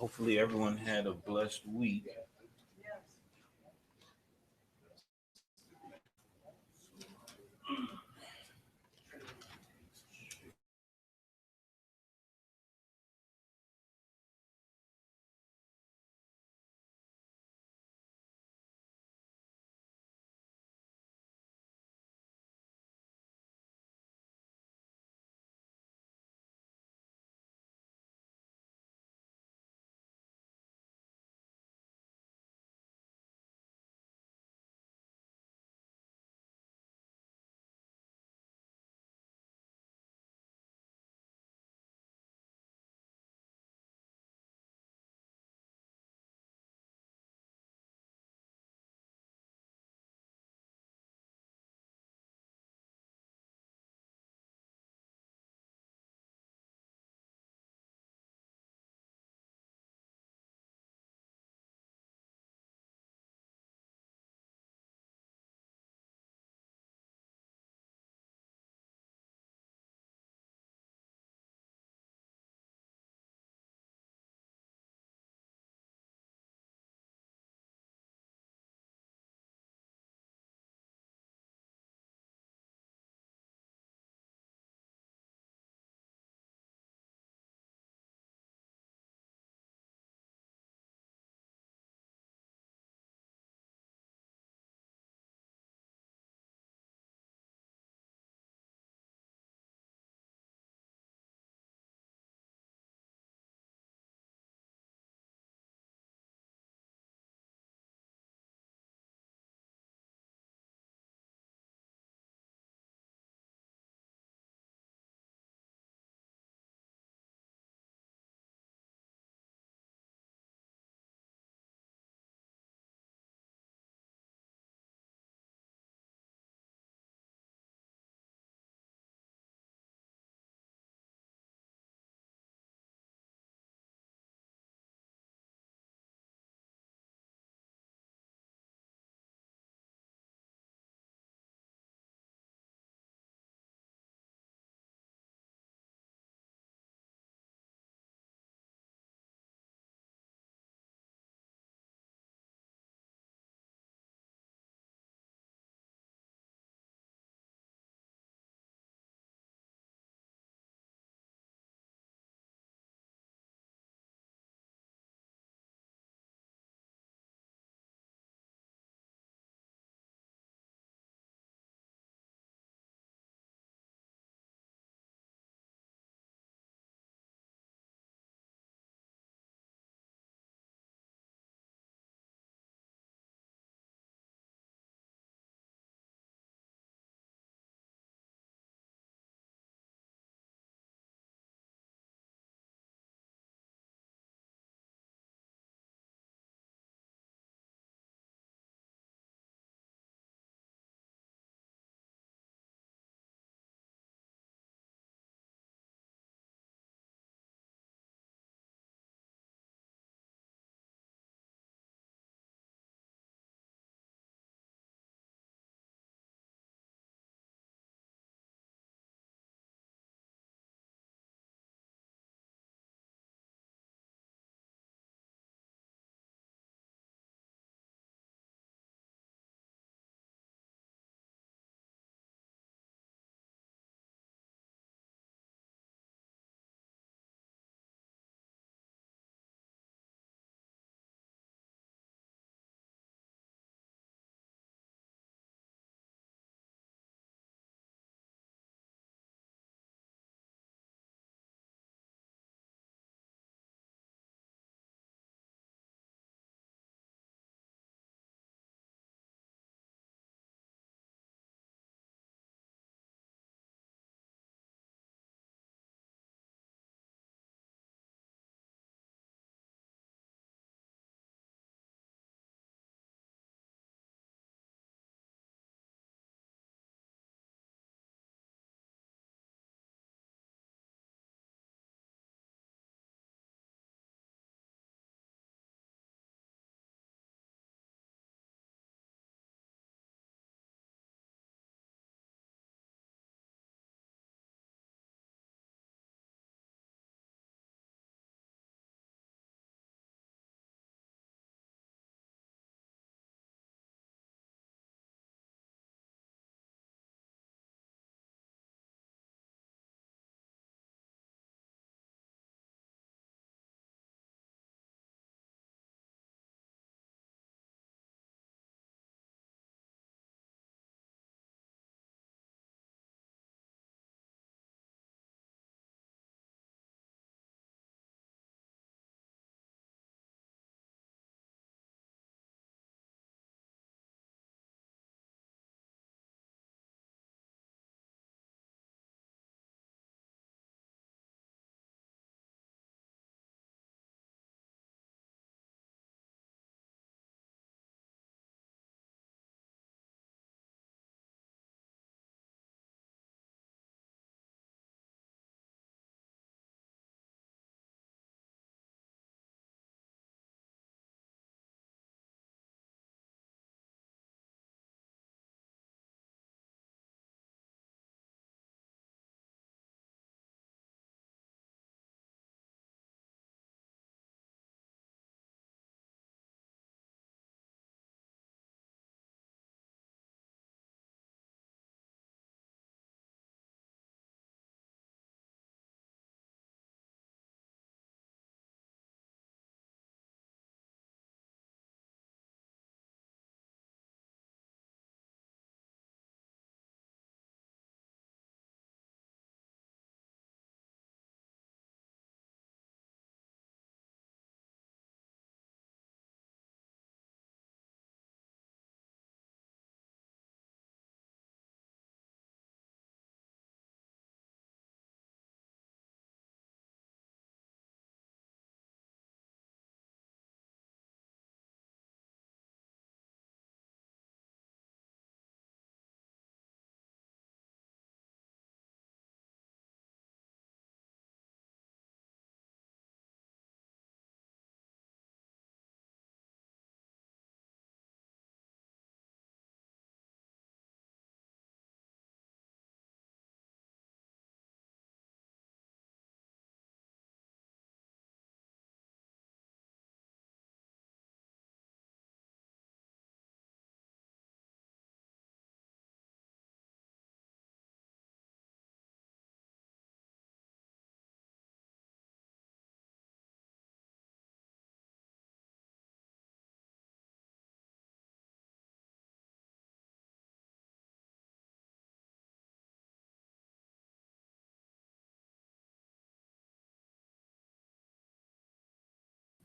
Hopefully, everyone had a blessed week.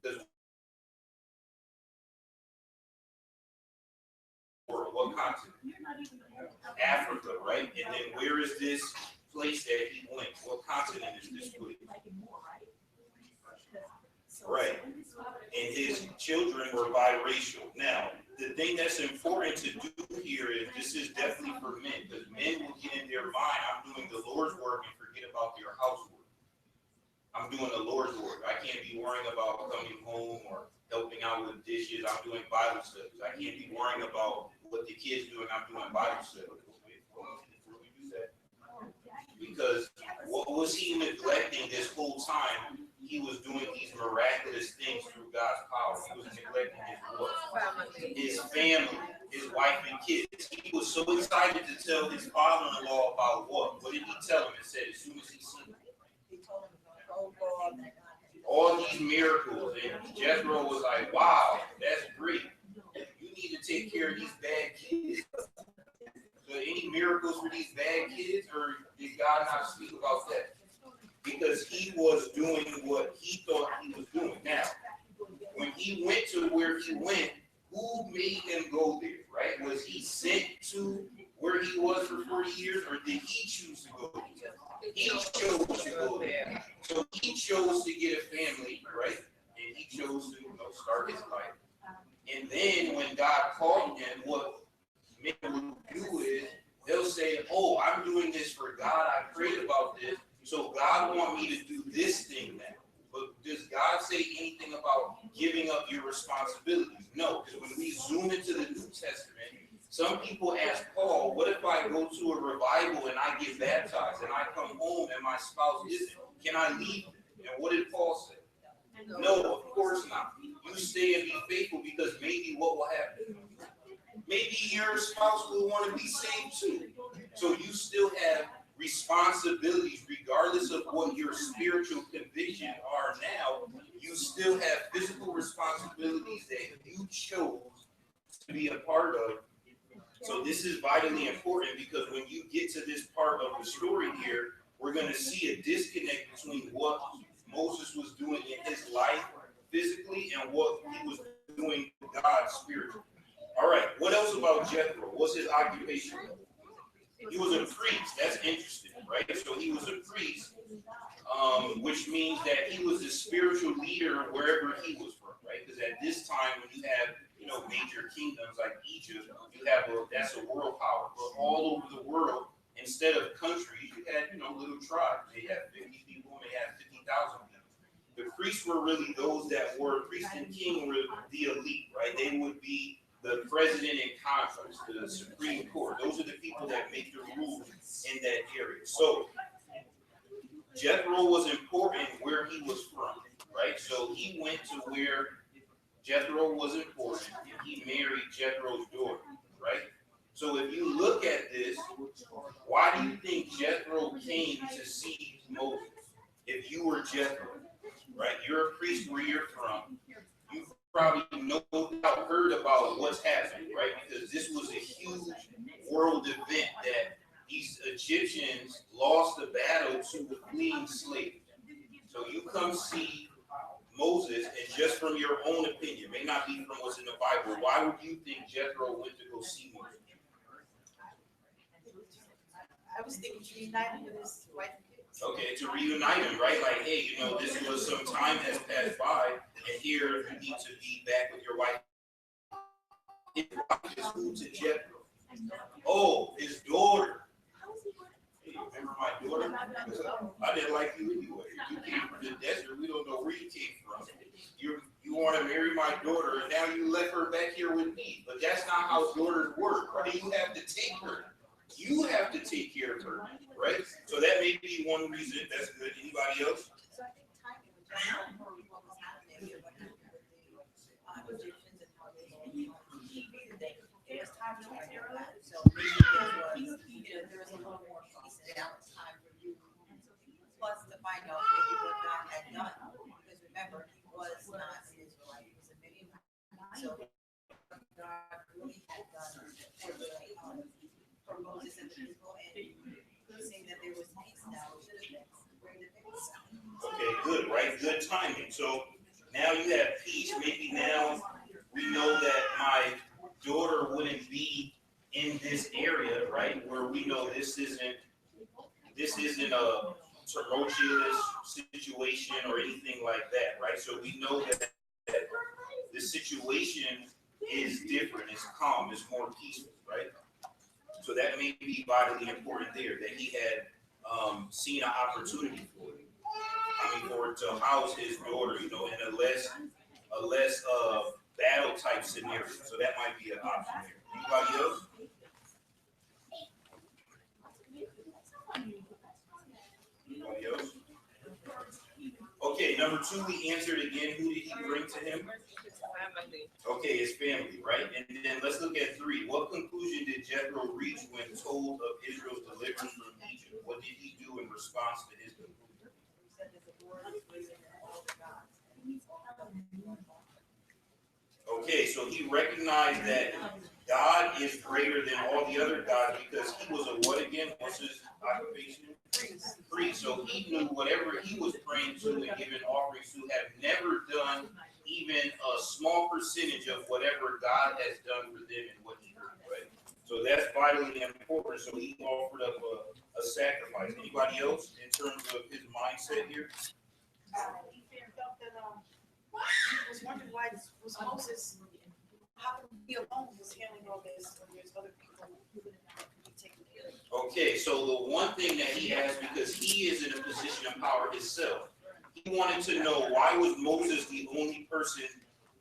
Because what continent? Africa, right? And then where is this place that he went? What continent is this place? Right. And his children were biracial. Now, the thing that's important to do here is this is definitely for men, because men will get in their mind, I'm doing the Lord's work and forget about their housework. I'm doing the Lord's work. I can't be worrying about coming home or helping out with dishes. I'm doing Bible studies. I can't be worrying about what the kids doing. I'm doing Bible studies. Because what was he neglecting this whole time? He was doing these miraculous things through God's power. He was neglecting his family, his wife and kids. He was so excited to tell his father-in-law about what? What did he tell him? It said as soon as he seen him. He told him all these miracles, and Jethro was like, wow, that's great. You need to take care of these bad kids. So any miracles for these bad kids, or did God not speak about that? Because he was doing what he thought he was doing. Now, when he went to where he went, who made him go there, right? Was he sent to where he was for 40 years, or did he choose to go there? He chose to go there. So he chose to get a family, right? And he chose to start his life. And then when God called him, what men will do is they'll say, oh, I'm doing this for God. I prayed about this. So God want me to do this thing now. But does God say anything about giving up your responsibilities? No, because when we zoom into the New Testament, some people ask Paul, what if I go to a revival and I get baptized and I come home and my spouse isn't? Can I leave? And what did Paul say? No, of course not. You stay and be faithful, because maybe what will happen? Maybe your spouse will want to be saved too. So you still have responsibilities, regardless of what your spiritual convictions are now. You still have physical responsibilities that you chose to be a part of. So this is vitally important, because when you get to this part of the story here, we're going to see a disconnect between what Moses was doing in his life physically and what he was doing with God spiritually. All right, what else about Jethro? What's his occupation? He was a priest. That's interesting, right? So he was a priest, which means that he was a spiritual leader wherever he was from, right? Because at this time, when you have major kingdoms like Egypt, you have that's a world power. But all over the world, instead of countries, you had little tribes. They had 50 people, and they had 50,000 people. The priests were really those that were priest and king were the elite, right? They would be the president in Congress, the Supreme Court. Those are the people that make the rules in that area. So Jethro was important where he was from, right? So he went to where Jethro was important, and he married Jethro's daughter, right? So if you look at this, why do you think Jethro came to see Moses? If you were Jethro, right? You're a priest where you're from. You probably heard about what's happening, right? Because this was a huge world event that these Egyptians lost the battle to the fleeing slaves. So you come see Moses, and just from your own opinion, may not be from what's in the Bible, why would you think Jethro went to go see Moses? I was thinking to reunite him with his wife and kids. Okay, to reunite him, right? Like, hey, this was some time has passed by, and here you need to be back with your wife. It's who to Jethro? Oh, his daughter. Hey, remember my daughter? I didn't like you anyway. You came from the desert. We don't know where you came from. You want to marry my daughter, and now you left her back here with me. But that's not how daughters work, right? You have to take her. You have to take care of her, right? So that may be one reason. That's good. Anybody else? So I think timing was just more what was happening with the Egyptians and how they it was time to take care of that. So there was a little more peace, and now it's time for you. Plus to find out maybe what God had done, because remember, he was not an Israelite; he was a Midianite. So God really had done for Moses and the people, and saying that there was peace now. It should have been where the peace. Okay, good, right? Good timing. So now now you have peace. Maybe now we know that my daughter wouldn't be in this area, right? Where we know this isn't a tumultuous situation or anything like that, right? So we know that the situation is different, it's calm, it's more peaceful, right? So that may be vitally important there, that he had seen an opportunity for it. I mean, for to house his daughter, in a less battle type scenario. So that might be an option there. Anybody else? Anybody else? Okay, number 2, we answered again. Who did he bring to him? Okay, his family, right? And then let's look at 3. What conclusion did Jethro reach when told of Israel's deliverance from Egypt? What did he do in response to his conclusion? Okay, so he recognized that God is greater than all the other gods because he was a what again? What's his occupation? Priest. So he knew whatever he was praying to and giving offerings to have never done even a small percentage of whatever God has done for them and what he heard, right? So that's vitally important. So he offered up a sacrifice. Anybody else in terms of his mindset here? I was wondering why was Moses, how come he alone was handling all this when there's other people who could be taken care of? Okay, so the one thing that he asked, because he is in a position of power himself, he wanted to know why was Moses the only person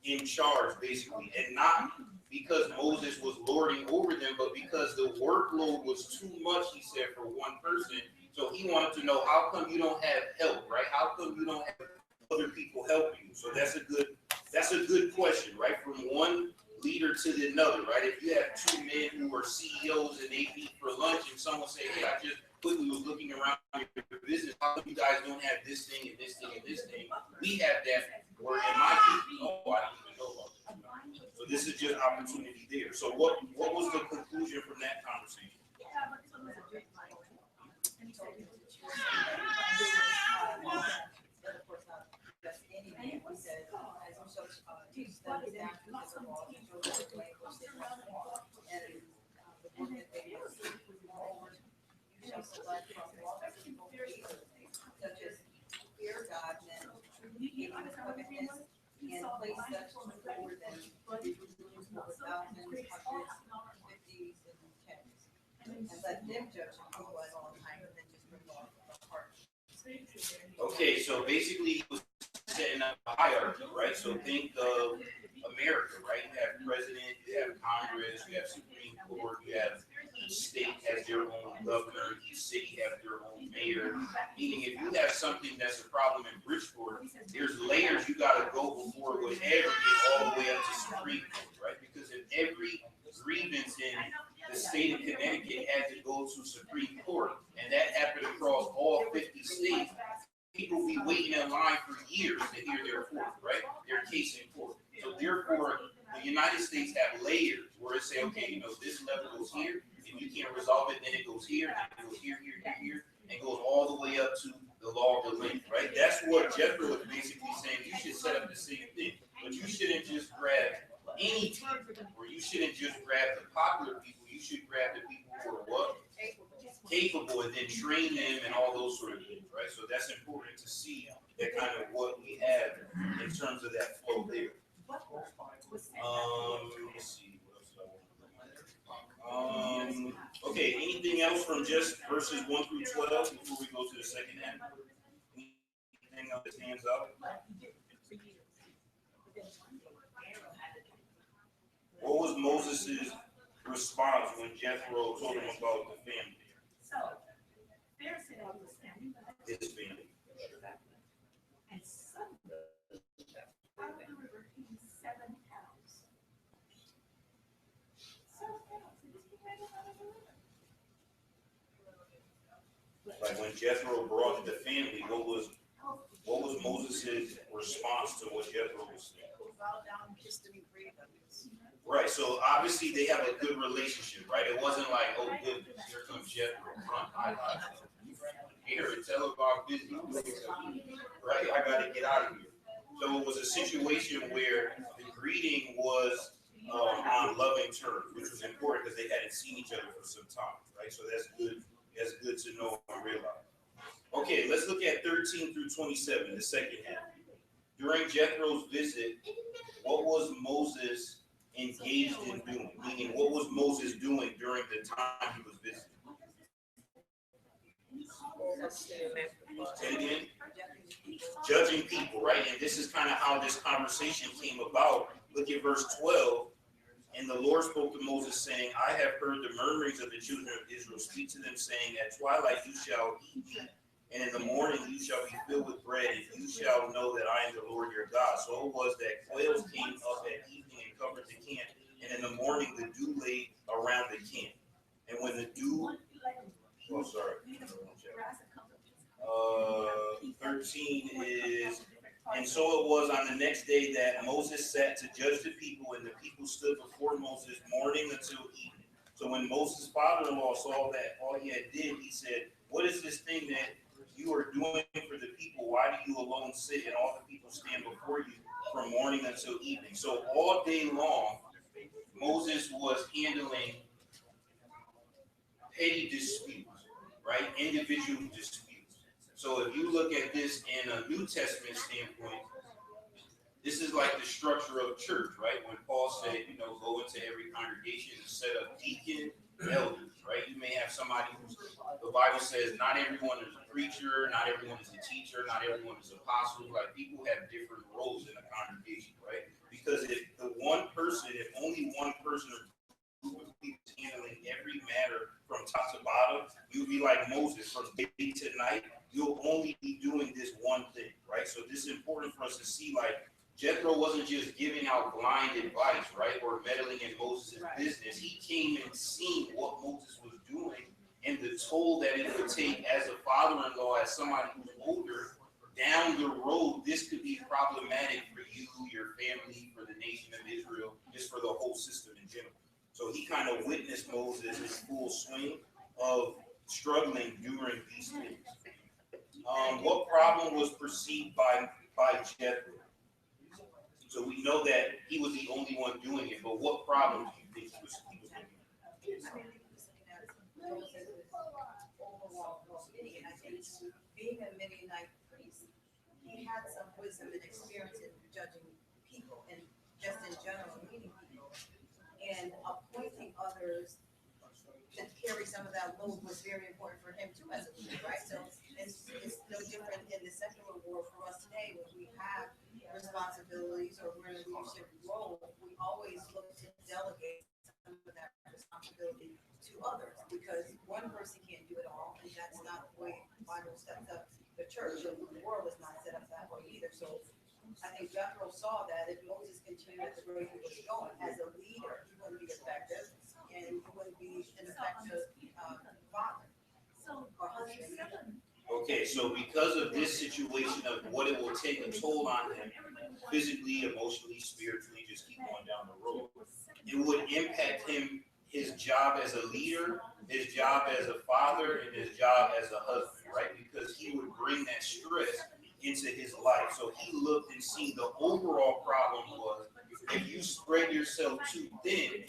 in charge, basically, and not because Moses was lording over them, but because the workload was too much, he said, for one person. So he wanted to know, how come you don't have help, right? How come you don't have other people helping you? So that's a good question, right? From one leader to another, right? If you have 2 men who are CEOs and they meet for lunch and someone say, hey, I just quickly was looking around your business, how come you guys don't have this thing and this thing and this thing? We have that, or in my business, oh, I don't even know about that. So this is just opportunity there. So what was the conclusion from that conversation? Such as fear God and keep his covenants and place such before them over thousands, hundreds, fifties, and tens. And let them judge who was all time and then just bring off the heart. Okay, so basically he was setting up a hierarchy, right? So think of America, right? You have president, you have Congress, you have Supreme Court, you have each state has their own governor, each city has their own mayor. Meaning if you have something that's a problem in Bridgeport, there's layers you gotta go before it would ever get all the way up to Supreme Court, right? Because if every grievance in the state of Connecticut had to go to Supreme Court, and that happened across all 50 states, people be waiting in line for years to hear their court, right? Their case in court. So therefore, the United States have layers where it say, okay, this level goes here. If you can't resolve it, then it goes here, and it goes here, and goes all the way up to the law of the land, right? That's what Jethro is basically saying. You should set up the same thing, but you shouldn't just grab any team, or you shouldn't just grab the popular people. You should grab the people who are what? Capable, and then train them and all those sort of things, right? So that's important to see that kind of what we have in terms of that flow there. Let's see, what else do I want to okay, anything else from just verses 1 through 12 before we go to the second half? Anything else that stands out? What was Moses' response when Jethro told him about the family? His family. And suddenly, out of the river came 7 cows. 7 cows. They just came right out of the river. Like when Jethro brought the family, what was Moses' response to what Jethro was saying? Right, so obviously they have a good relationship, right? It wasn't like, oh goodness, here comes Jethro. Here, tell about business. Right, I gotta get out of here. So it was a situation where the greeting was on loving terms, which was important because they hadn't seen each other for some time, right? So that's good. That's good to know and realize. Okay, let's look at 13 through 27, the second half. During Jethro's visit, what was Moses engaged in doing? Meaning, what was Moses doing during the time he was visiting? Say it again. Judging people, right? And this is kind of how this conversation came about. Look at verse 12. And the Lord spoke to Moses, saying, I have heard the murmurings of the children of Israel. Speak to them, saying, at twilight you shall eat meat, and in the morning you shall be filled with bread, and you shall know that I am the Lord your God. So it was that quails came up at evening and covered the camp, and in the morning the dew lay around the camp. And when the dew, 13 is, and so it was on the next day that Moses sat to judge the people, and the people stood before Moses morning until evening. So when Moses' father-in-law saw that all he had did, he said, what is this thing that you are doing for the people? Why do you alone sit and all the people stand before you from morning until evening? So all day long, Moses was handling petty disputes, right? Individual disputes. So if you look at this in a New Testament standpoint, this is like the structure of church, right? When Paul said, go into every congregation and set up deacon, elders, right? You may have somebody who's, the Bible says, not everyone is a preacher, not everyone is a teacher, not everyone is an apostle. Like, people have different roles in a congregation, right? Because if only one person or group of people is handling every matter from top to bottom, you'll be like Moses from day to night. You'll only be doing this one thing, right? So this is important for us to see, like, Jethro wasn't just giving out blind advice, right, or meddling in Moses' business. He came and seen what Moses was doing and the toll that it would take as a father-in-law, as somebody who's older, down the road. This could be problematic for you, your family, for the nation of Israel, just for the whole system in general. So he kind of witnessed Moses' full swing of struggling during these things. What problem was perceived by Jethro? So we know that he was the only one doing it, but what problem do you think he was doing? I think being a Midianite priest, he had some wisdom and experience in judging people and just in general meeting people. And appointing others to carry some of that load was very important for him too as a leader, right? So it's no different in the secular world for us today when we have responsibilities or we're in a leadership role. We always look to delegate some of that responsibility to others because one person can't do it all, and that's not the way the Bible sets up the church. The world is not set up that way either. So I think Jethro saw that if Moses continued at the rate he was going as a leader, he wouldn't be effective, and he wouldn't be an effective father or husband. Okay, so because of this situation of what it will take a toll on him, physically, emotionally, spiritually, just keep going down the road, it would impact him, his job as a leader, his job as a father, and his job as a husband, right? Because he would bring that stress into his life. So he looked and seen the overall problem was if you spread yourself too thin,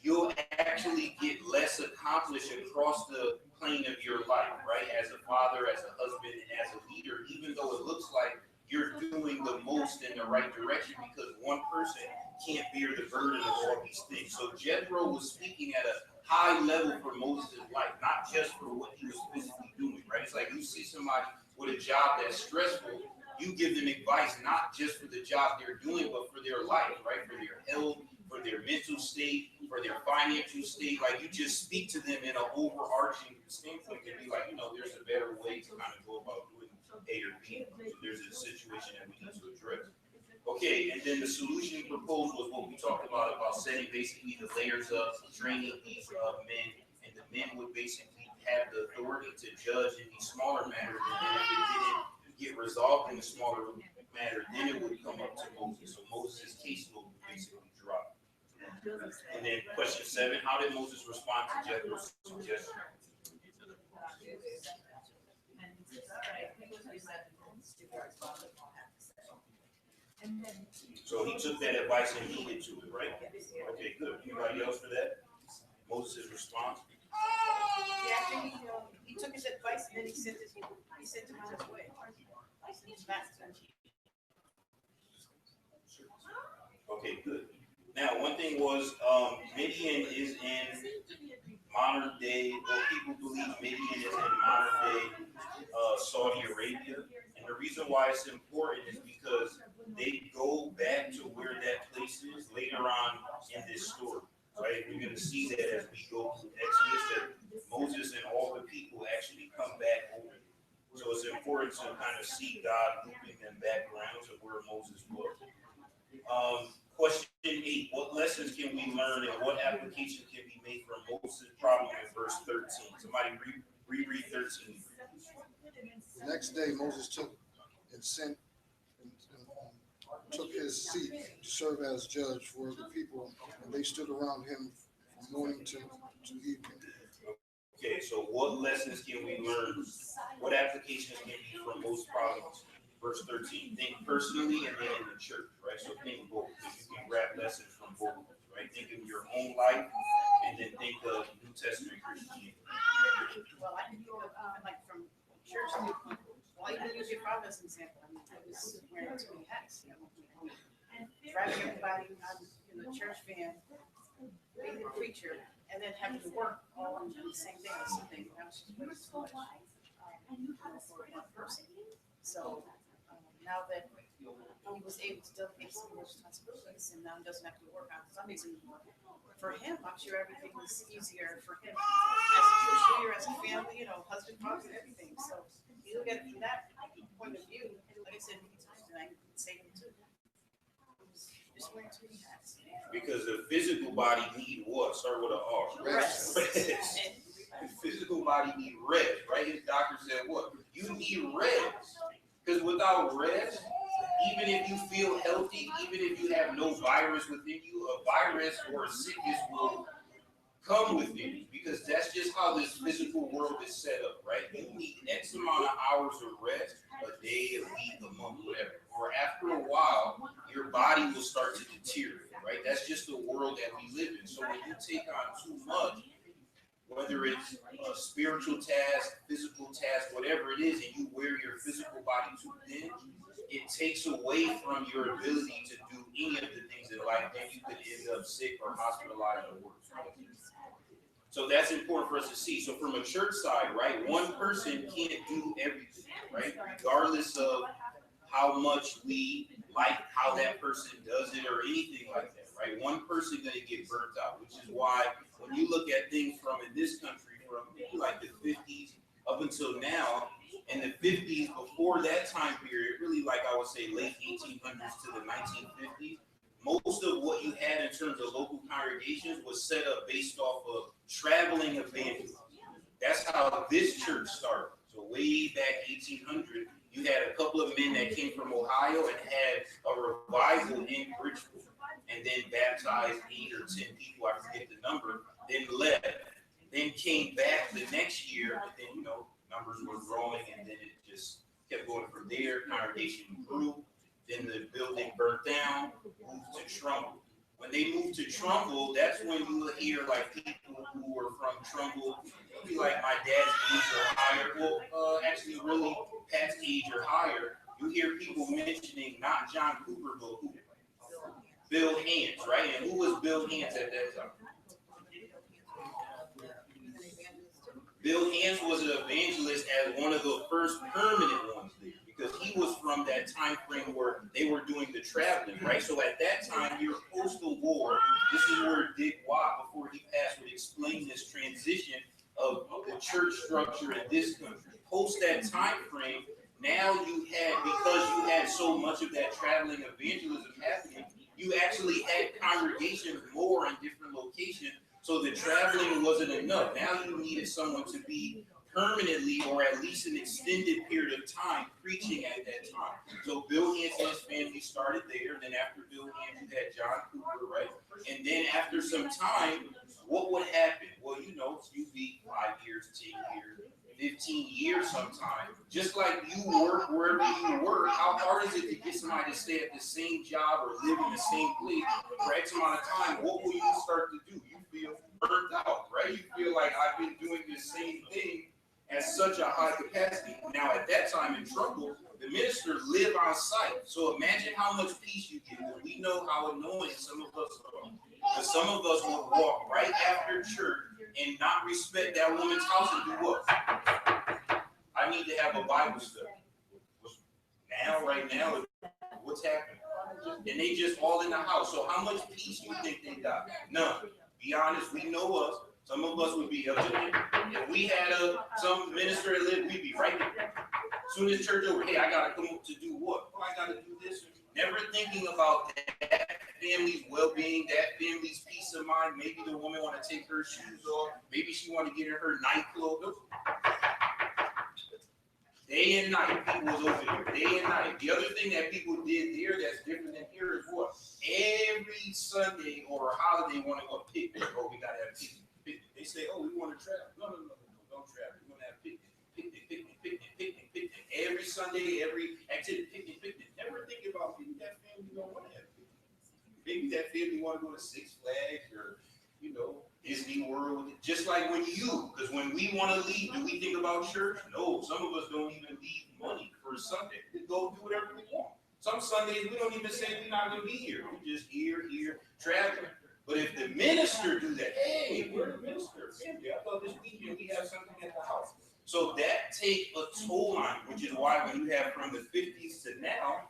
you'll actually get less accomplished across the plane of your life, right? As a father, as a husband, and as a leader, even though it looks like you're doing the most in the right direction because one person can't bear the burden of all these things. So Jethro was speaking at a high level for Moses' life, not just for what he was physically doing, right? It's like you see somebody with a job that's stressful, you give them advice not just for the job they're doing, but for their life, right? For their health, for their mental state, for their financial state. Like, you just speak to them in an overarching standpoint and be like, there's a better way to kind of go about doing A or B. So there's a situation that we need to address. Okay, and then the solution proposed was what we talked about setting basically the layers of training these men, and the men would basically have the authority to judge in these smaller matters, and then if it didn't get resolved in the smaller matter, then it would come up to Moses. So Moses' caseload would basically drop. And then question 7, how did Moses respond to Jethro's suggestion? So he took that advice and heeded to it, right? Okay, good. Anybody else for that? Moses' response? Yeah, I think he took his advice and then he sent him on his way. Okay, good. Now, one thing was, Midian is in modern day, well, people believe Midian is in modern day Saudi Arabia. And the reason why it's important is because they go back to where that place is later on in this story. Right? We're going to see that as we go through Exodus, that Moses and all the people actually come back over. So it's important to kind of see God looping them back around to where Moses was. Question 8, what lessons can we learn and what application can be made from Moses' problem in verse 13? Somebody reread 13. The next day Moses took and sent and took his seat to serve as judge for the people, and they stood around him from morning to evening. Okay, so what lessons can we learn? What applications can be from Moses' problems? Verse 13, think personally and then in the church, right? So think both, because you can grab lessons from both, right? Think of your own life and then think of New Testament Christianity. Well, I can go like from church to, well, even use your father as an example. I mean, I was wearing too many hats, driving everybody on the church van, being the preacher, and then having to work all on the same day or something. That was just way too much for one person. So now that he was able to delegate some of those responsibilities and now he doesn't have to work on Sundays anymore, for him, I'm sure everything was easier for him as a church leader, as a family, husband, father, everything. So you look at it from that point of view, like I said, I can say him too. Just wearing too many hats. Because the physical body need what? Start with an R. Rest. The physical body need rest, right? His doctor said what? You need rest. Because without rest, even if you feel healthy, even if you have no virus within you, a virus or a sickness will come within you. Because that's just how this physical world is set up, right? You need X amount of hours of rest, a day, a week, a month, whatever. Or after a while, your body will start to deteriorate, right? That's just the world that we live in. So when you take on too much, whether it's a spiritual task, physical task, whatever it is, and you wear your physical body too thin, it takes away from your ability to do any of the things in life. Then you could end up sick or hospitalized or worse. So that's important for us to see. So from a church side, right, one person can't do everything, right? Regardless of how much we like how that person does it or anything like that, right? One person gonna get burnt out, which is why when you look at things from in this country, from like the 50s up until now, in the 50s, before that time period, really like I would say late 1800s to the 1950s, most of what you had in terms of local congregations was set up based off of traveling evangelists. That's how this church started. So way back 1800, you had a couple of men that came from Ohio and had a revival in Bridgeport, and then baptized 8 or 10 people, I forget the number, then left, then came back the next year, but then, numbers were growing, and then it just kept going from there. Congregation grew, then the building burnt down, moved to Trumbull. When they moved to Trumbull, that's when you will hear like people who were from Trumbull, maybe like my dad's age or higher, well, actually really past age or higher, you hear people mentioning not John Cooper, but who? Bill Hands, right? And who was Bill Hands at that time? Bill Hands was an evangelist as one of the first permanent ones there, because he was from that time frame where they were doing the traveling, right? So at that time, your postal war, this is where Dick Watt, before he passed, would explain this transition of the church structure in this country. Post that time frame, now you had, because you had so much of that traveling evangelism happening, you actually had congregations more in different locations. So the traveling wasn't enough. Now you needed someone to be permanently or at least an extended period of time preaching at that time. So Bill Hands and his family started there. Then after Bill Hands, you had John Cooper, right? And then after some time, what would happen? Well, you'd be 5 years, 10 years, 15 years sometime. Just like you work wherever you work, how hard is it to get somebody to stay at the same job or live in the same place for X amount of time? What will you start to do? You feel burnt out, right? You feel like I've been doing the same thing at such a high capacity. Now, at that time in Trumbull, the minister lived on site. So imagine how much peace you get. We know how annoying some of us are. But some of us will walk right after church and not respect that woman's house and do what? I need to have a Bible study. Now, right now, what's happening? And they just all in the house. So how much peace you think they got? None. Be honest, we know us. Some of us would be up to them. If we had some minister that lived, we'd be right there. As soon as church over, hey, I gotta come up to do what? Oh, I gotta do this. Never thinking about that family's well-being, that family's peace of mind. Maybe the woman want to take her shoes off. Maybe she want to get her night clothes. Day and night, people was over here. Day and night. The other thing that people did there that's different than here is what? Every Sunday or holiday, want to go picnic. Oh, we gotta have picnic. They say, oh, we want to travel. No, don't travel. We want to have picnic. Every Sunday, every activity, picnic. Never think about maybe that family don't want to have picnic. Maybe that family want to go to Six Flags or, Disney World. Just like because when we want to leave, do we think about church? No, some of us don't even leave money for Sunday. We go do whatever we want. Some Sundays, we don't even say we're not going to be here. We're just here, traveling. But if the minister do that, hey, we're the minister. I thought this weekend we have something at the house. So that takes a toll on you, which is why when you have from the 50s to now,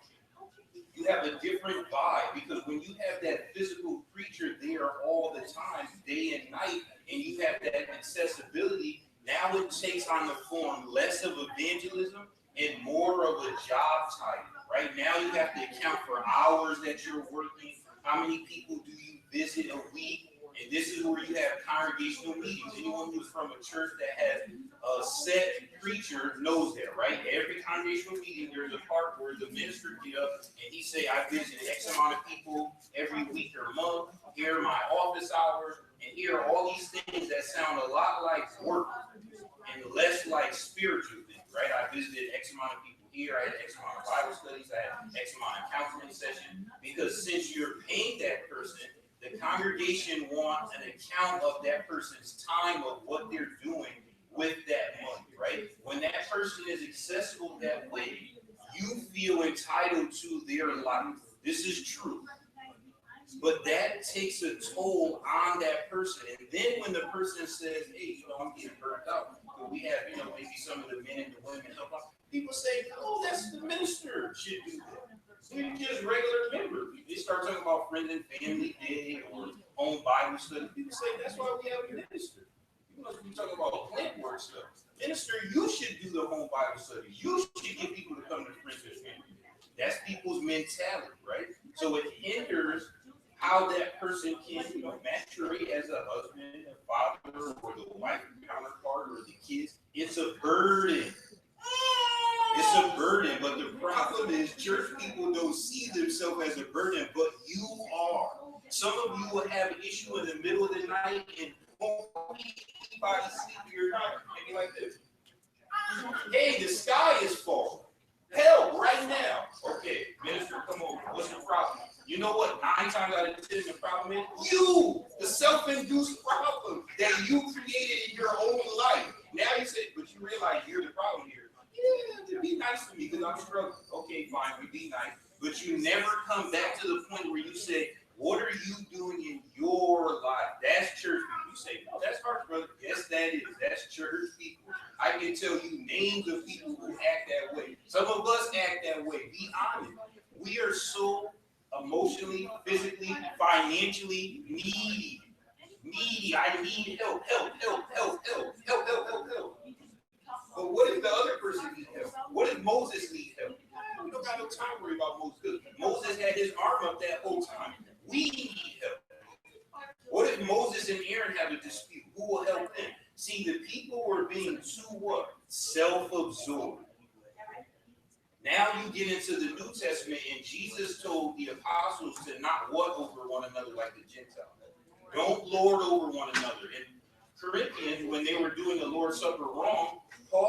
you have a different vibe. Because when you have that physical preacher there all the time, day and night, and you have that accessibility, now it takes on the form less of evangelism and more of a job title. Right now you have to account for hours that you're working, how many people do you visit a week, and this is where you have congregational meetings. Anyone who's from a church that has a set preacher knows that, right? Every congregational meeting, there's a part where the minister get up and he say, I visit X amount of people every week or month. Here are my office hours, and here are all these things that sound a lot like work and less like spiritual things, right? I visited X amount of people here. I had X amount of Bible studies. I had X amount of counseling sessions. Because since you're paying that person, the congregation wants an account of that person's time of what they're doing with that money, right? When that person is accessible that way, you feel entitled to their life. This is true. But that takes a toll on that person. And then when the person says, hey, I'm getting burnt out, but we have, maybe some of the men and the women help out, people say, oh, that's the minister should do that. We're just regular members. They start talking about friends and family day or home Bible study. People say that's why we have a minister. You must be talking about plant work stuff. Minister, you should do the home Bible study. You should get people to come to friends and family day. That's people's mentality, right? So it hinders how that person can, maturate as a husband, a father, or the wife counterpart, or the kids. It's a burden. It's a burden, but the problem is church people don't see themselves as a burden, but you are. Some of you will have an issue in the middle of the night and anybody sleep here and be like this. Hey, the sky is falling. Help right now. Okay, minister, come over. What's the problem? You know what? 9 times out of 10, the problem is you, the self-induced problem that you created in your own life. Now you say, but you realize you're the problem here. Yeah, be nice to me because I'm struggling. Okay, fine, we be nice. But you never come back to the point where you say, what are you doing in your life? That's church people. You say, no, that's hard, brother. Yes, that is. That's church people. I can tell you names of people who act that way. Some of us act that way. Be honest. We are so emotionally, physically, financially needy. I need help. But what if the other person needs help? What if Moses needs help? We don't got no time to worry about Moses. Moses had his arm up that whole time. We need help. What if Moses and Aaron have a dispute? Who will help them? See, the people were being too what? Self-absorbed. Now you get into the New Testament, and Jesus told the apostles to not what over one another like the Gentiles. Don't lord over one another. In Corinthians, when they were doing the Lord's Supper wrong, Paul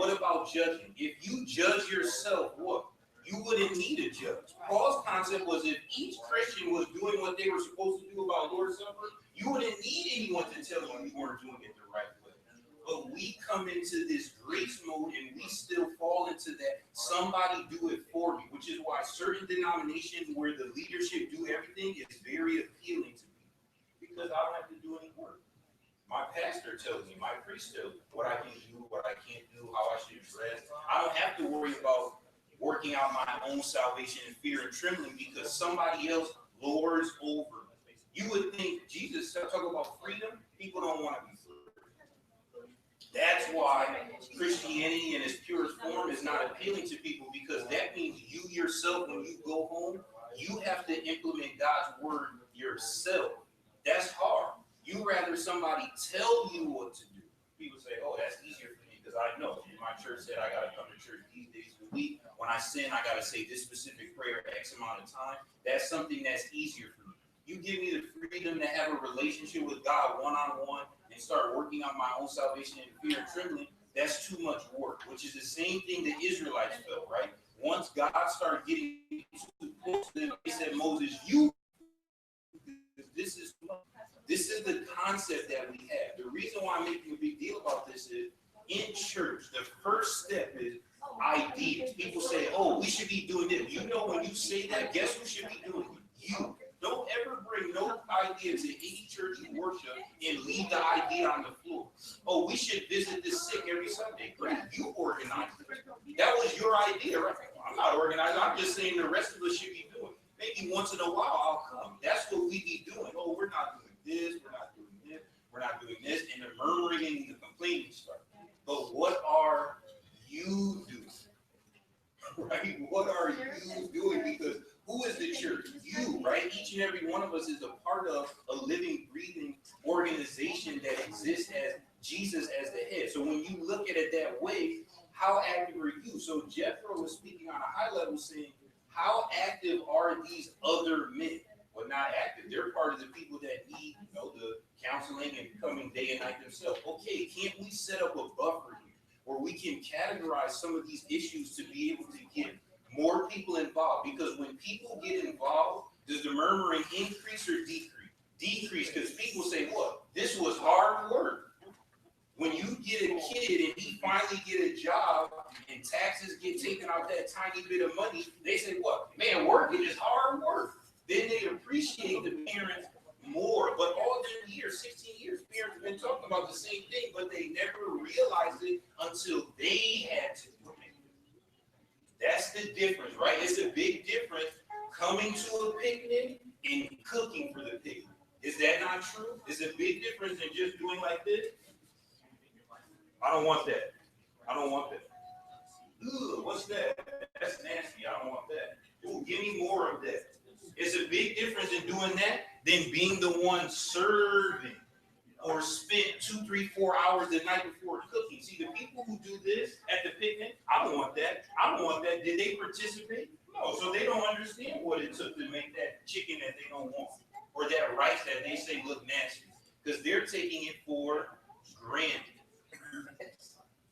what about judging? If you judge yourself, what? You wouldn't need a judge. Paul's concept was if each Christian was doing what they were supposed to do about Lord's Supper, you wouldn't need anyone to tell you you weren't doing it the right way. But we come into this grace mode and we still fall into that somebody do it for me, which is why certain denominations where the leadership do everything is very appealing to me because I don't have to do any work. My pastor tells me, my priest tells me what I can do, what I can't do, how I should dress. I don't have to worry about working out my own salvation in fear and trembling because somebody else lords over me. You would think Jesus talk about freedom. People don't want to be free. That's why Christianity in its purest form is not appealing to people because that means you yourself, when you go home, you have to implement God's word yourself. That's hard. You rather somebody tell you what to do. People say, oh, that's easier for me because I know my church said I got to come to church these days of the week. When I sin, I got to say this specific prayer X amount of time. That's something that's easier for me. You give me the freedom to have a relationship with God one-on-one and start working on my own salvation in fear and trembling. That's too much work, which is the same thing the Israelites felt, right? Once God started getting too close to them, they said, Moses, this is the concept that we have. The reason why I'm making a big deal about this is in church, the first step is ideas. People say, oh, we should be doing this. You know, when you say that, guess who should be doing it? You. Don't ever bring no idea to any church you worship and leave the idea on the floor. Oh, we should visit the sick every Sunday. Great, you organized it. That was your idea, right? I'm not organized. I'm just saying the rest of us should be doing it. Maybe once in a while I'll come. That's what we be doing. Oh, we're not doing this. We're not doing this. We're not doing this. And the murmuring and the complaining start. But what are you doing? Right? What are you doing? Because who is the church? You, right? Each and every one of us is a part of a living, breathing organization that exists as Jesus as the head. So when you look at it that way, how active are you? So Jethro was speaking on a high level saying, how active are these other men? Well, not active. They're part of the people that need, the counseling and coming day and night themselves. Okay, can't we set up a buffer here where we can categorize some of these issues to be able to get more people involved? Because when people get involved, does the murmuring increase or decrease? Decrease, because people say, what? This was hard work. When you get a kid and he finally get a job and taxes get taken out that tiny bit of money, they say, what? Man, working is hard work. Then they appreciate the parents more. But all them years, 16 years, parents have been talking about the same thing, but they never realized it until they had to do it. That's the difference, right? It's a big difference coming to a picnic and cooking for the picnic. Is that not true? It's a big difference than just doing like this. I don't want that. I don't want that. Ugh, what's that? That's nasty. I don't want that. Ooh, give me more of that. It's a big difference in doing that than being the one serving or spent 2, 3, 4 hours the night before cooking. See, the people who do this at the picnic, I don't want that. I don't want that. Did they participate? No. So they don't understand what it took to make that chicken that they don't want or that rice that they say look nasty because they're taking it for granted.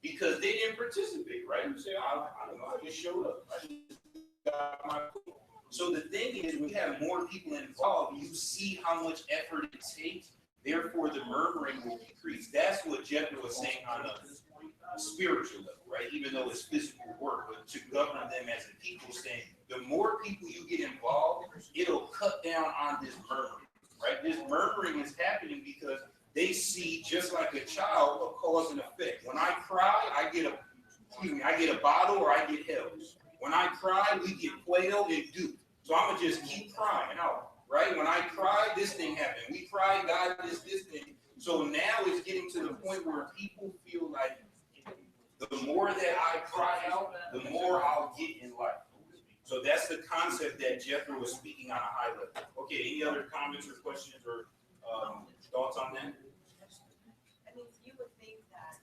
Because they didn't participate, right? You say, I don't know, I just showed up. I just got my food. So the thing is, when you have more people involved, you see how much effort it takes. Therefore, the murmuring will decrease. That's what Jethro was saying on a spiritual level, right? Even though it's physical work, but to govern them as a people, saying the more people you get involved, it'll cut down on this murmuring, right? This murmuring is happening because they see, just like a child, a cause and effect. When I cry, I get a bottle or I get help. When I cry, we get Play-Doh and Duke. So I'm gonna just keep crying out, right? When I cry, this thing happened. We cry, God, this thing. So now it's getting to the point where people feel like the more that I cry out, the more I'll get in life. So that's the concept that Jethro was speaking on a high level. Okay, any other comments or questions or thoughts on that? I mean, you would think that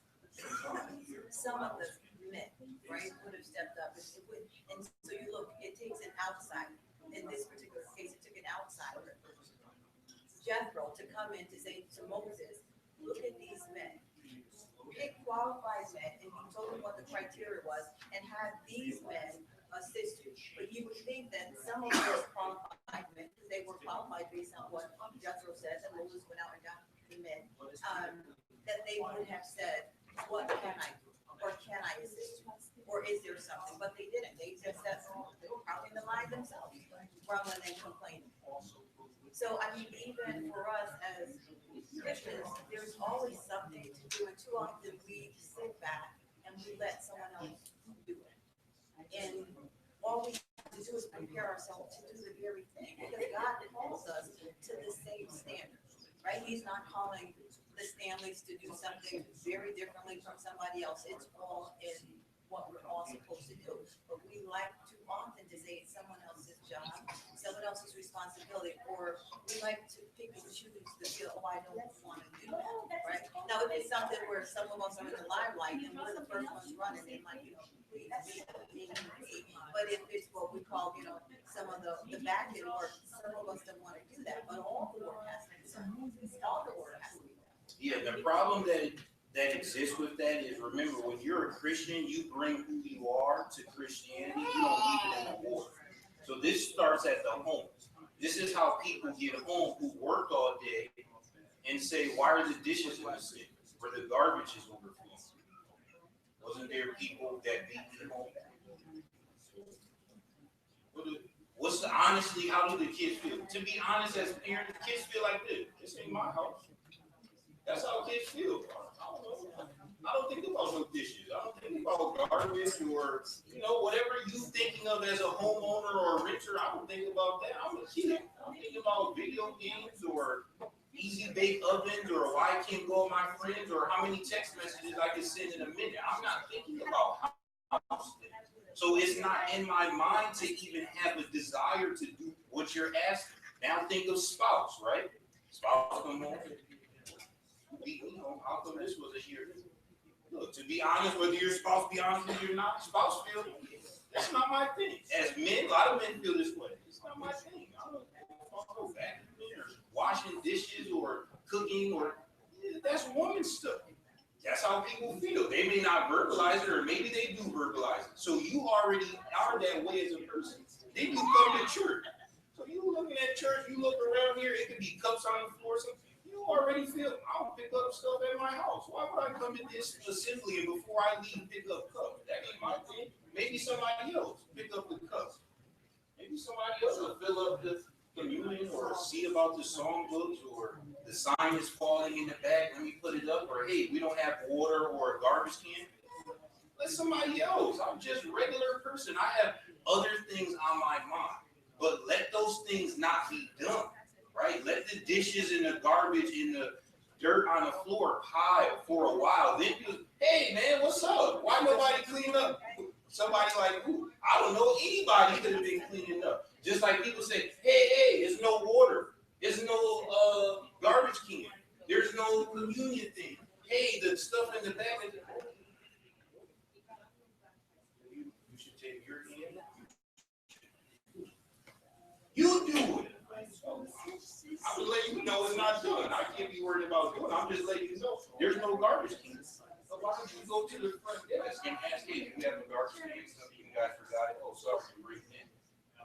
some of the men, right, would have stepped up. And so you look, it takes an outsider. In this particular case, it took an outsider, Jethro, to come in to say to Moses, look at these men. pick qualified men, and you told them what the criteria was, and had these men assist you. But you would think that some of those qualified men, because they were qualified based on what Jethro said, that Moses went out and got the men, that they would have said, what can I do? Or can I assist you? Or is there something? But they didn't. They just said, they were probably in the line themselves rather than complaining. So, I mean, even for us as Christians, there's always something to do. And too often we sit back and we let someone else do it. And all we have to do is prepare ourselves to do the very thing. Because God calls us to the same standard, right? He's not calling the Stanleys to do something very differently from somebody else. It's all in what we're all supposed to do. But we like to often to say it's someone else's job, someone else's responsibility, or we like to pick and choose to feel, oh, I don't want to do that, right? Now, if it's something where some of us are in the limelight and we're the first ones running, it might, please, me. But if it's what we call, some of the back end work, some of us don't want to do that, but all the work has to be done. All the work has to be done. Yeah, the problem that exists with that is, remember, when you're a Christian, you bring who you are to Christianity. You don't leave it in the war. So this starts at the home. This is how people get home who worked all day and say, why are the dishes in the sink where the garbage is overflowing? Wasn't there people that beat me home? Honestly, how do the kids feel? To be honest, as parents, kids feel like this ain't my house. That's how kids feel. I don't think about no dishes. I don't think about garbage or, whatever you thinking of as a homeowner or a renter. I don't think about that. I'm a kid. I'm thinking about video games or easy bake ovens or why I can't go with my friends or how many text messages I can send in a minute. I'm not thinking about house things. So it's not in my mind to even have a desire to do what you're asking. Now think of spouse, right? Spouse come home. How come this was a year? Look, to be honest, whether your spouse be honest with you or not, spouse feel that's not my thing. As men, a lot of men feel this way. It's not my thing. I don't go back or washing dishes or cooking or that's woman stuff. That's how people feel. They may not verbalize it, or maybe they do verbalize it. So you already are that way as a person. Then you come to church. So you looking at church, you look around here, it could be cups on the floor, something. You already feel, I don't pick up stuff at my house. Why would I come to this assembly and before I leave pick up cups? That ain't my thing. Maybe somebody else pick up the cups. Maybe somebody else will fill up the communion or see about the song books or the sign is falling in the back. Let me put it up. Or hey, we don't have water or a garbage can. Let somebody else. I'm just a regular person. I have other things on my mind. But let those things not be done. Right? Let the dishes and the garbage and the dirt on the floor pile for a while. Then you, hey man, what's up? Why nobody clean up? Somebody like, ooh, I don't know, anybody could have been cleaning up. Just like people say, hey, there's no water. There's no garbage can. There's no communion thing. Hey, the stuff in the back of the you should take your hand. You do it. I would let you know it's not done. I can't be worried about doing it. I'm just letting you know there's no garbage can. So why don't you go to the front desk and ask, hey, do you have a garbage can? Something you guys forgot it. Oh, sorry, bring it in.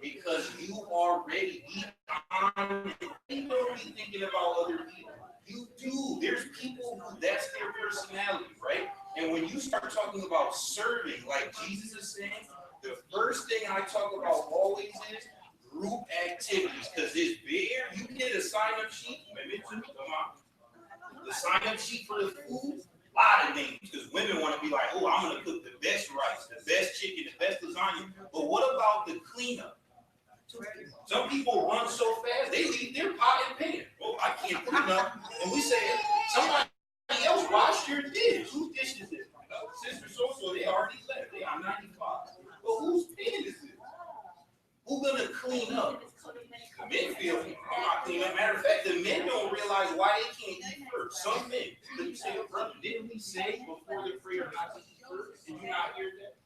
Because you already be on it. You don't be thinking about other people. You do. There's people who that's their personality, right? And when you start talking about serving, like Jesus is saying, the first thing I talk about always is group activities, because it's there. You get a sign-up sheet. Come on. The sign-up sheet for the food, a lot of names, because women want to be like, oh, I'm going to cook the best rice, the best chicken, the best lasagna. But what about the cleanup? Some people run so fast, they leave their pot and pan. Oh, I can't clean up. And we say, somebody else wash your dish. Whose dish is it? Sister so-so, they already left. They are 95. But whose pan is it? Who's going to clean up? The men feel, I'm not cleaning up. Matter of fact, the men don't realize why they can't eat first. Some men, you say, brother, didn't we say before the prayer not to eat first? Did you not hear that?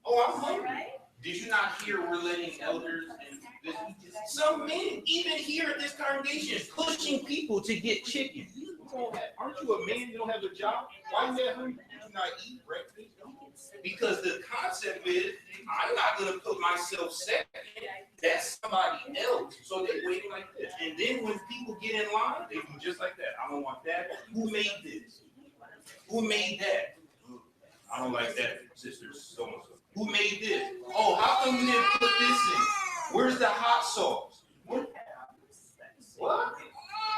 Oh, I'm hungry. Did you not hear we're letting elders and some men, even here at this congregation, pushing people to get chicken? Aren't you a man? You don't have a job. Why you that hungry? You not eat breakfast? Because the concept is, I'm not gonna put myself second. That's somebody else. So they waiting like this. And then when people get in line, they do just like that. I don't want that. Who made this? Who made that? I don't like that, sisters. So and so. Who made this? Oh, how come you didn't put this in? Where's the hot sauce? What?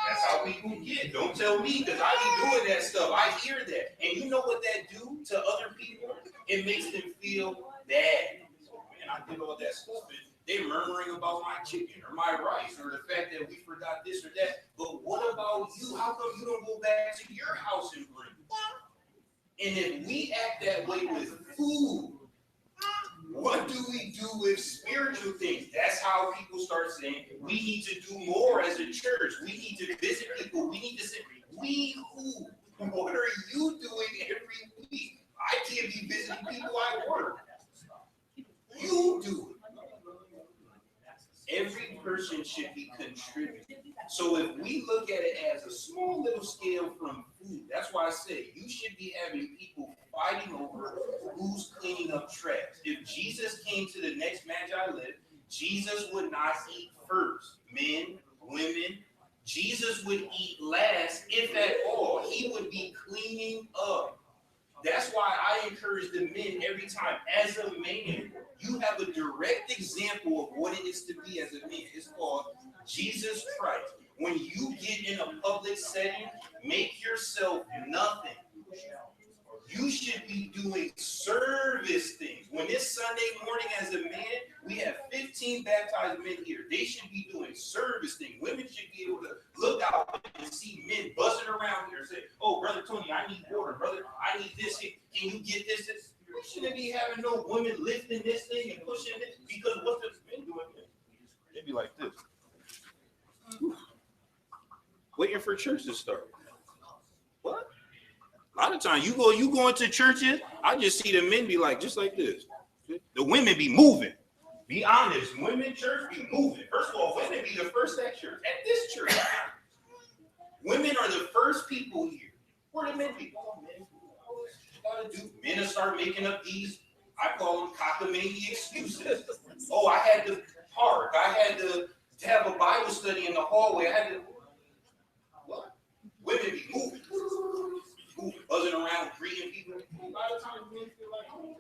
That's how people get. Don't tell me, because I be doing that stuff. I hear that. And you know what that do to other people? It makes them feel bad. Man, I did all that stuff and they're murmuring about my chicken or my rice or the fact that we forgot this or that. But what about you? How come you don't go back to your house and bring it? And if we act that way with food, what do we do with spiritual things? That's how people start saying, we need to do more as a church. We need to visit people. We need to say, we who? What are you doing every week? I can't be visiting people at work. You do it. Every person should be contributing. So if we look at it as a small little scale from food, that's why I say you should be having people fighting over who's cleaning up trash. If Jesus came to the next Magi list, Jesus would not eat first. Men, women, Jesus would eat last, if at all. He would be cleaning up. That's why I encourage the men every time. As a man, you have a direct example of what it is to be as a man. It's called Jesus Christ. When you get in a public setting, make yourself nothing. You should be doing service things. When it's Sunday morning as a man, we have 15 baptized men here. They should be doing service things. Women should be able to look out and see men buzzing around here and say, oh, Brother Tony, I need water. Brother, I need this. Can you get this? We shouldn't be having no women lifting this thing and pushing it, because what the men doing? They'd be like this. Waiting for church to start. What? A lot of times you go into churches, I just see the men be like, just like this. The women be moving. Be honest, women church be moving. First of all, women be the first at church. At this church, women are the first people here. Where the men be? Oh, men. Men will start making up these, I call them cockamamie excuses. Oh, I had to park. I had to have a Bible study in the hallway. I had to. What? Women be moving. Buzzing around, greeting people. A lot of times men feel like, oh,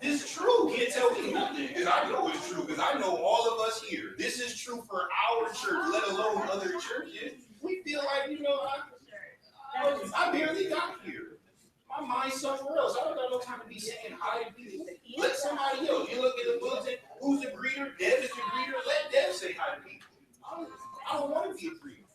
this is true. Can't tell me nothing, because I know it's true, because I know all of us here. This is true for our church, let alone other churches. We feel like, I barely got here. My mind's somewhere else. I don't got no time to be saying hi to people. Let somebody else. You look at the bulletin, who's the greeter? Deb is the greeter. Let Deb say hi to people. I don't want to be a greeter.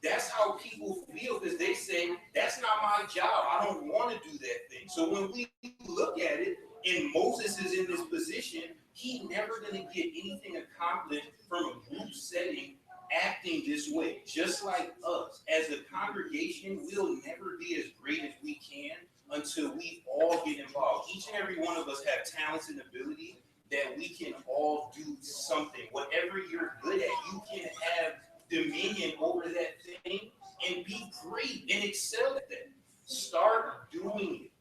That's how people feel, because they say, that's not my job. I don't want to do that thing. So when we look at it, and Moses is in this position, he's never going to get anything accomplished from a group setting acting this way. Just like us, as a congregation, we'll never be as great as we can until we all get involved. Each and every one of us have talents and abilities that we can all do something. Whatever you're good at, you can have dominion over that thing and be great and excel at that. Start doing it.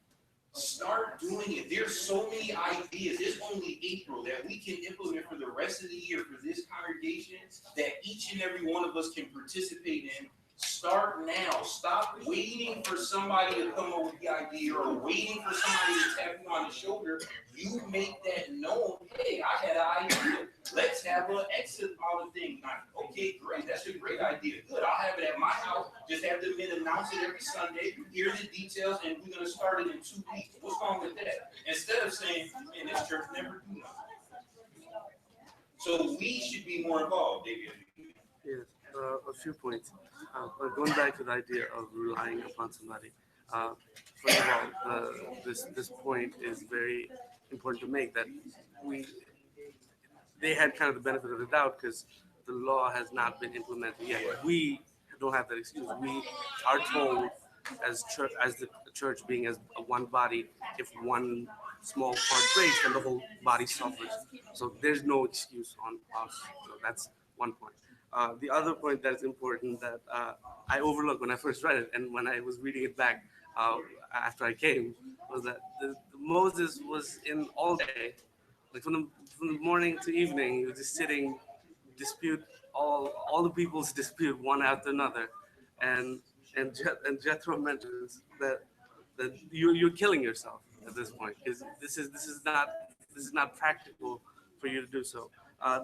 Start doing it. There's so many ideas. It's only April that we can implement for the rest of the year for this congregation that each and every one of us can participate in. Start now. Stop waiting for somebody to come up with the idea or waiting for somebody to tap you on the shoulder. You make that known. Hey, I had an idea. Let's have an exit out of thing. Okay, great. That's a great idea. Good. I'll have it at my house. Just have the men announce it every Sunday. Here are the details, and we're going to start it in 2 weeks. What's wrong with that? Instead of saying, man, this church never do nothing. So we should be more involved, David. Yes, a few points. Going back to the idea of relying upon somebody. First of all, this point is very important to make, that they had kind of the benefit of the doubt because the law has not been implemented yet. We don't have that excuse. We are told as the church being as one body, if one small part breaks, then the whole body suffers. So there's no excuse on us. So that's one point. The other point that's important that I overlooked when I first read it, and when I was reading it back after I came, was that Moses was in all day, like from the morning to evening, he was just sitting, dispute all the people's dispute one after another, and and Jethro mentions that you're killing yourself at this point because this is not practical for you to do so.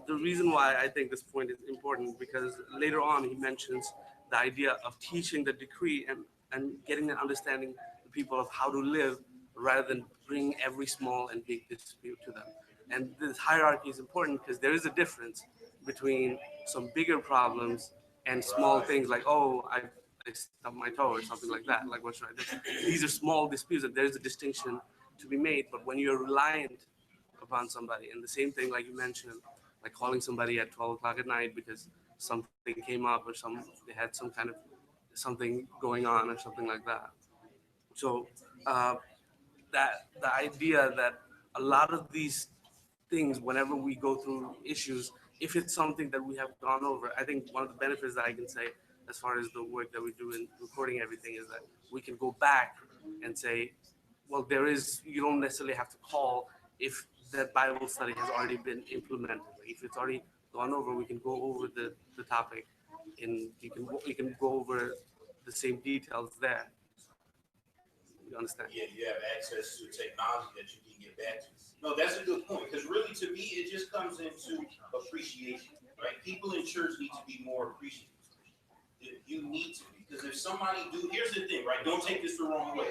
The reason why I think this point is important because later on he mentions the idea of teaching the decree and getting an understanding the people of how to live rather than bring every small and big dispute to them. And this hierarchy is important because there is a difference between some bigger problems and small things like, oh, I stubbed my toe or something like that. Like, what should I do? These are small disputes, and there's a distinction to be made. But when you're reliant upon somebody, and the same thing, like you mentioned, like calling somebody at 12 o'clock at night because something came up or they had some kind of something going on or something like that. So uh, that the idea that a lot of these things, whenever we go through issues, if it's something that we have gone over, I think one of the benefits that I can say as far as the work that we do in recording everything is that we can go back and say, well, you don't necessarily have to call if that Bible study has already been implemented. Like if it's already gone over, we can go over the topic and you can go over the same details there. You understand? Yeah, you have access to technology that you can get back to. No, that's a good point because really, to me, it just comes into appreciation, right? People in church need to be more appreciative. You need to, because if somebody here's the thing, right? Don't take this the wrong way.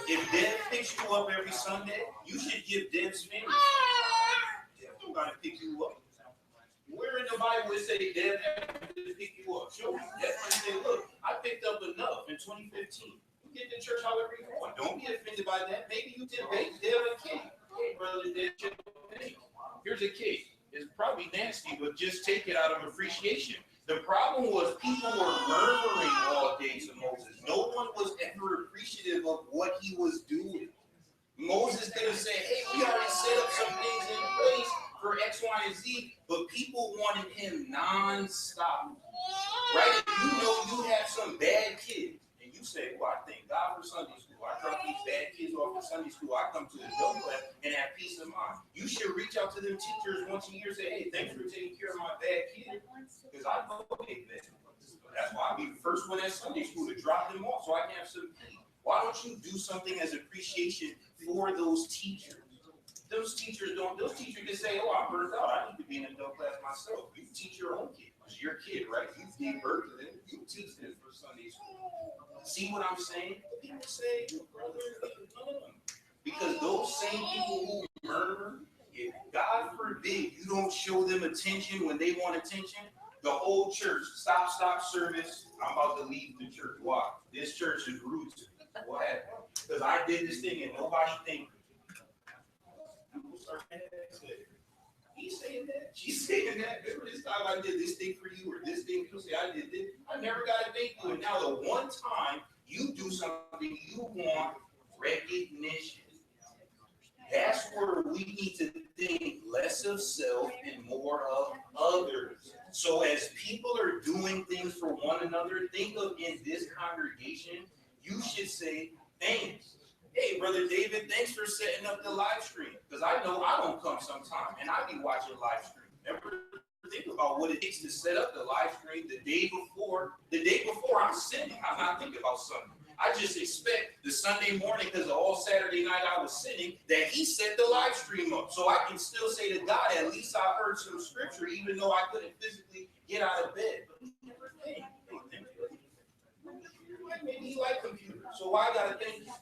If Deb picks you up every Sunday, you should give Deb's family. Deb got to pick you up. Where in the Bible it say Deb has to pick you up? Show me. That's say, look, I picked up enough in 2015. You get to church however you want. Don't be offended by that. Maybe you did bake Deb a cake. Hey, brother, Deb, here's a cake. It's probably nasty, but just take it out of appreciation. The problem was people were murmuring all day to Moses. No one was ever appreciative of what he was doing. Moses could have said, hey, we already set up some things in place for X, Y, and Z, but people wanted him nonstop. Right? If you know you have some bad kids, and you say, well, I thank God for Sunday school. I drop these bad kids off at Sunday school. I come to the adult class and have peace of mind. You should reach out to them teachers once a year and say, hey, thanks for taking care of my bad kid. Because I know they bad. That's why I'll be the first one at Sunday school to drop them off so I can have some peace. Why don't you do something as appreciation for those teachers? Those teachers can say, oh, I'm burnt out. I need to be in an adult class myself. You teach your own kid. It's your kid, right? You give birth to them. You teach them for Sunday school. See what I'm saying? People say, because those same people who murder, if God forbid you don't show them attention when they want attention, the whole church, stop service, I'm about to leave the church. Why? This church is rude to me. What happened? Because I did this thing and nobody think. He's saying that. She's saying that. Remember this time I did this thing for you or this thing you say I did this. I never got to thank you. And now the one time you do something, you want recognition. That's where we need to think less of self and more of others. So as people are doing things for one another, think of in this congregation, you should say thanks. Hey, Brother David, thanks for setting up the live stream. Because I know I don't come sometime and I be watching live stream. Ever think about what it takes to set up the live stream the day before? The day before I'm sitting. I'm not thinking about Sunday. I just expect the Sunday morning, because all Saturday night I was sitting, that he set the live stream up. So I can still say to God, at least I heard some scripture, even though I couldn't physically get out of bed. But he never thanked. Maybe he liked computers. So why I gotta thank you?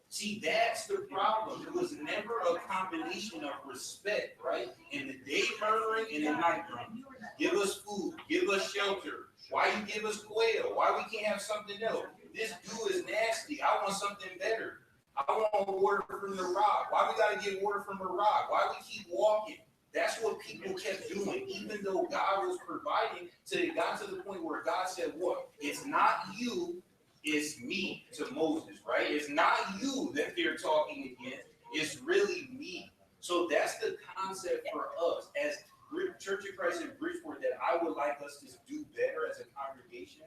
See, that's the problem. It was never a combination of respect, right? In the day murmuring and the night murmuring. Give us food, give us shelter. Why you give us quail? Why we can't have something else? This dew is nasty. I want something better. I want water from the rock. Why we gotta get water from a rock? Why we keep walking? That's what people kept doing, even though God was providing. Till it got to the point where God said, what? It's not you, it's me, to Moses, right? It's not you that they're talking against. It's really me. So that's the concept for us as Church of Christ in Bridgeport that I would like us to do better as a congregation.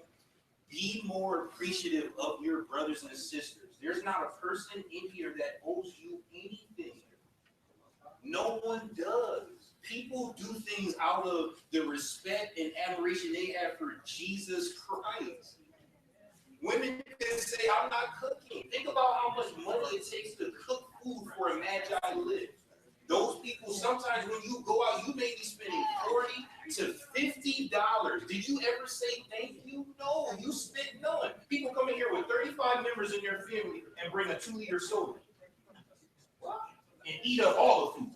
Be more appreciative of your brothers and sisters. There's not a person in here that owes you anything. No one does. People do things out of the respect and admiration they have for Jesus Christ. Women can say, I'm not cooking. Think about how much money it takes to cook food for a Magi live. Those people, sometimes when you go out, you may be spending $40 to $50. Did you ever say thank you? No, you spent none. People come in here with 35 members in their family and bring a 2-liter soda and eat up all the food.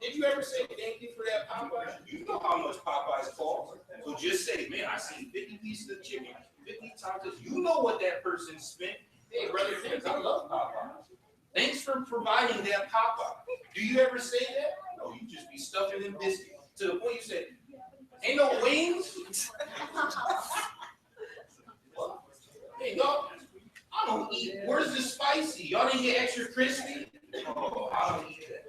Did you ever say thank you for that Popeye? You know how much Popeyes cost. So just say, man, I see 50 pieces of chicken, 50 tacos. You know what that person spent. Hey, brother, thanks. I love Popeye. Thanks for providing that Popeye. Do you ever say that? No, you just be stuffing in biscuits. To the point you say, ain't no wings? Hey, y'all, I don't eat. Where's the spicy? Y'all didn't get extra crispy? Oh, I don't eat that.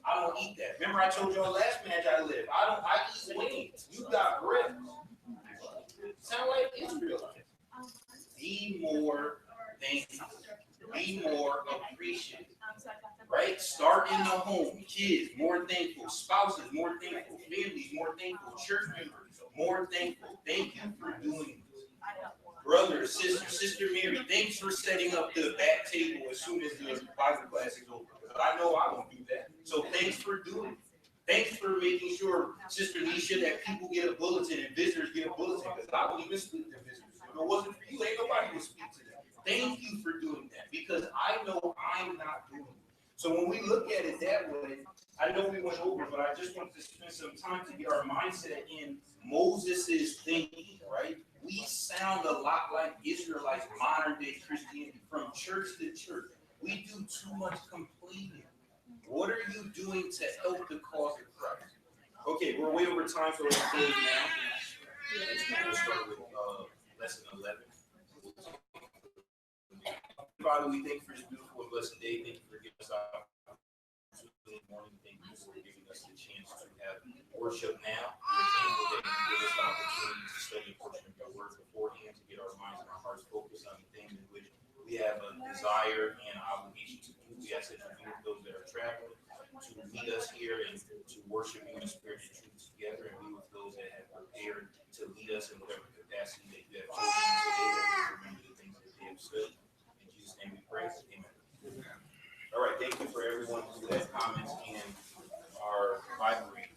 I don't eat that. Remember I told y'all last match I live. I eat wings. You got bread. Sound like Israelites. Be more thankful. Be more appreciative. Right? Start in the home. Kids, more thankful. Spouses, more thankful. Families, more thankful. Church members, more thankful. Thank you for doing this. Brother, sister Mary, thanks for setting up the back table as soon as the Bible class is over. I know I won't do that. So thanks for doing it. Thanks for making sure, Sister Nisha, that people get a bulletin and visitors get a bulletin, because I don't even speak to visitors. If it wasn't for you, ain't nobody would speak to them. Thank you for doing that, because I know I'm not doing it. So when we look at it that way, I know we went over, but I just wanted to spend some time to get our mindset in Moses' thinking, right? We sound a lot like Israelites, modern day Christianity, from church to church. We do too much complaining. What are you doing to help the cause of Christ? Okay, we're way over time, so let's close now. We'll start with lesson 11. Father, we thank you for this beautiful and blessed day. Thank you for giving us our morning. Thank you for giving us the chance to have worship now. We're thankful that you give us the opportunity to study a portion of your word beforehand, to get our minds and our hearts focused on the things in which we have a desire and obligation to do. We ask that you be with those that are traveling, to meet us here and to worship you in spirit and truth together, and be with those that have prepared to lead us in whatever capacity that you have chosen today, that we remember the things that they have said. In Jesus' name we pray. Amen. All right, thank you for everyone who had comments in our Bible reading.